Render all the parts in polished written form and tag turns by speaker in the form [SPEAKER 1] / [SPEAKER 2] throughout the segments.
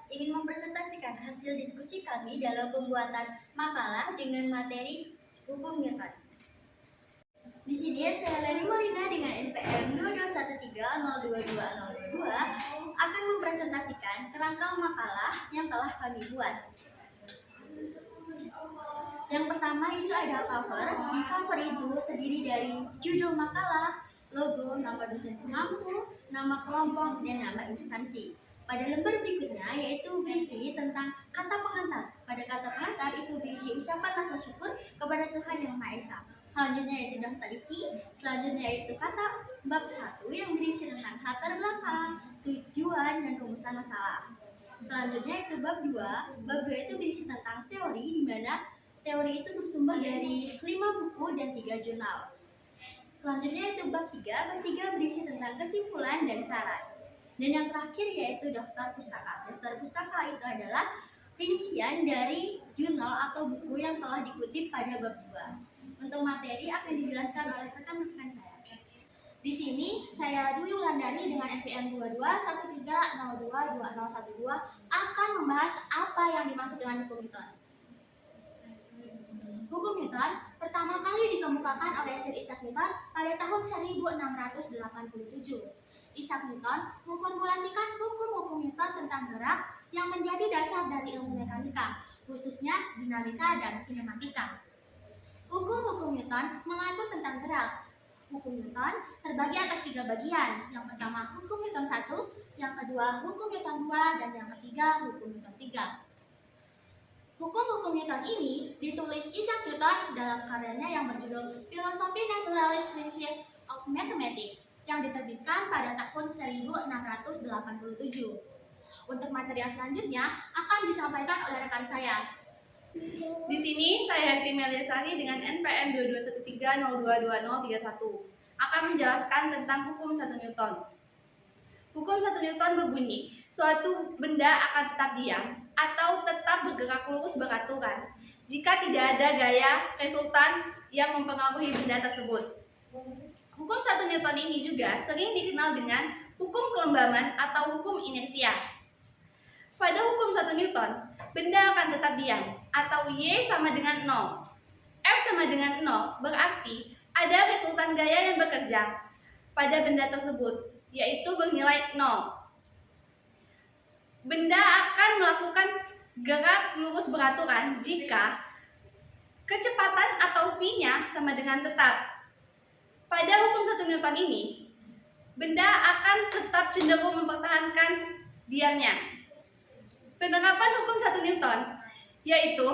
[SPEAKER 1] ingin mempresentasikan hasil diskusi kami dalam pembuatan makalah dengan materi hukum Newton. Di sini saya Leni Molina dengan NPM 2213022022 akan mempresentasikan kerangka makalah yang telah kami buat. Yang pertama itu ada cover. Di cover itu terdiri dari judul makalah, logo, nama dosen pengampu, nama kelompok, dan nama instansi. Pada lembar berikutnya yaitu berisi tentang kata pengantar. Pada kata pengantar itu berisi ucapan rasa syukur kepada Tuhan Yang Maha Esa. Selanjutnya yaitu daftar isi. Selanjutnya yaitu kata bab 1 yang berisi tentang latar belakang, tujuan, dan rumusan masalah. Selanjutnya itu bab 2. Bab 2 itu berisi tentang teori, di mana teori itu bersumber dari 5 buku dan 3 jurnal. Selanjutnya itu bab 3. Bab 3 berisi tentang kesimpulan dan saran. Dan yang terakhir yaitu daftar pustaka. Daftar pustaka itu adalah rincian dari jurnal atau buku yang telah dikutip pada bab 2. Untuk materi akan dijelaskan oleh rekan-rekan saya.
[SPEAKER 2] Di sini saya Dwi Wulandari dengan NPM 2213022012 akan membahas apa yang dimaksud dengan hukum Newton. Hukum Newton pertama kali dikemukakan oleh Sir Isaac Newton pada tahun 1687. Isaac Newton memformulasikan hukum-hukum Newton tentang gerak yang menjadi dasar dari ilmu mekanika, khususnya dinamika dan kinematika. Hukum-hukum Newton mengatur tentang gerak. Hukum Newton terbagi atas 3 bagian. Yang pertama hukum Newton 1, yang kedua hukum Newton 2, dan yang ketiga hukum Newton 3. Hukum-hukum Newton ini ditulis Isaac Newton dalam karyanya yang berjudul Philosophy Naturalis Principles of Mathematics yang diterbitkan pada tahun 1687. Untuk materi yang selanjutnya akan disampaikan oleh rekan saya.
[SPEAKER 3] Di sini saya Hekti Meliasari dengan NPM 2213022031 akan menjelaskan tentang hukum 1 Newton. Hukum 1 Newton berbunyi, suatu benda akan tetap diam atau tetap bergerak lurus beraturan jika tidak ada gaya resultan yang mempengaruhi benda tersebut. Hukum 1 Newton ini juga sering dikenal dengan hukum kelembaban atau hukum inersia. Pada hukum 1 Newton, benda akan tetap diam atau Y sama dengan 0. F sama dengan 0 berarti ada resultan gaya yang bekerja pada benda tersebut, yaitu bernilai 0. Benda akan melakukan gerak lurus beraturan jika kecepatan atau V-nya sama dengan tetap. Pada hukum 1 Newton ini, benda akan tetap cenderung mempertahankan diamnya. Penerapan hukum 1 Newton yaitu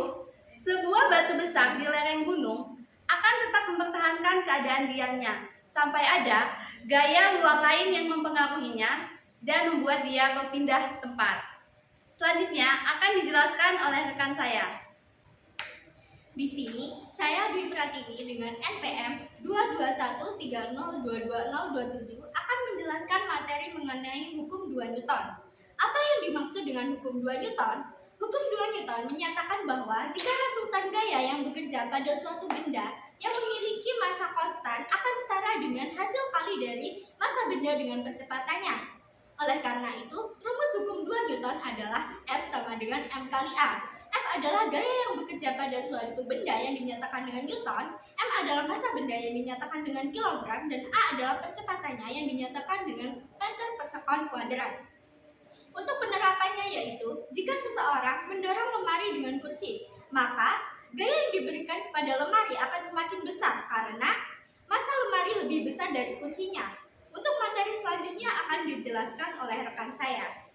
[SPEAKER 3] sebuah batu besar di lereng gunung akan tetap mempertahankan keadaan diamnya sampai ada gaya luar lain yang mempengaruhinya dan membuat dia berpindah tempat. Selanjutnya akan dijelaskan oleh rekan saya.
[SPEAKER 2] Di sini saya Dwi Pratini dengan NPM 2213022027 akan menjelaskan materi mengenai hukum 2 Newton. Apa yang dimaksud dengan hukum 2 Newton? Hukum 2 Newton menyatakan bahwa jika resultan gaya yang bekerja pada suatu benda yang memiliki massa konstan akan setara dengan hasil kali dari massa benda dengan percepatannya. Oleh karena itu, rumus hukum 2 Newton adalah F sama dengan M kali A. F adalah gaya yang bekerja pada suatu benda yang dinyatakan dengan Newton, M adalah massa benda yang dinyatakan dengan kilogram, dan A adalah percepatannya yang dinyatakan dengan meter per sekon kuadrat. Untuk penerapannya yaitu, jika seseorang mendorong lemari dengan kursi, maka gaya yang diberikan pada lemari akan semakin besar karena massa lemari lebih besar dari kursinya. Untuk materi selanjutnya akan dijelaskan oleh rekan saya.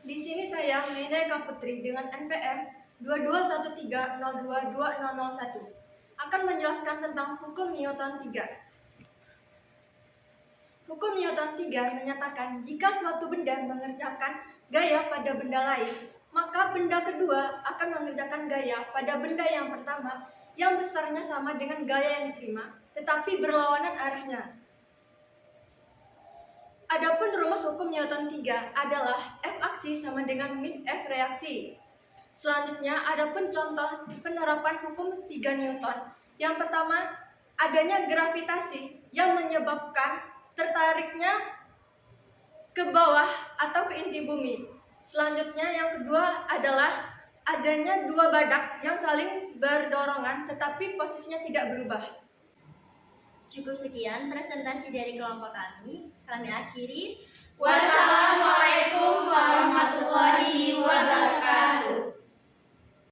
[SPEAKER 4] Di sini saya Mena Eka Putri dengan NPM 2213022001 akan menjelaskan tentang hukum Newton 3. Hukum Newton 3 menyatakan jika suatu benda mengerjakan gaya pada benda lain, maka benda kedua akan mengerjakan gaya pada benda yang pertama yang besarnya sama dengan gaya yang diterima, tetapi berlawanan arahnya. Adapun rumus hukum Newton 3 adalah F aksi sama dengan min F reaksi. Selanjutnya, adapun contoh penerapan hukum 3 Newton. Yang pertama, adanya gravitasi yang menyebabkan tertariknya ke bawah atau ke inti bumi. Selanjutnya yang kedua adalah adanya dua badak yang saling berdorongan tetapi posisinya tidak berubah.
[SPEAKER 1] Cukup sekian presentasi dari kelompok kami. Kami akhiri.
[SPEAKER 2] Wassalamualaikum warahmatullahi wabarakatuh.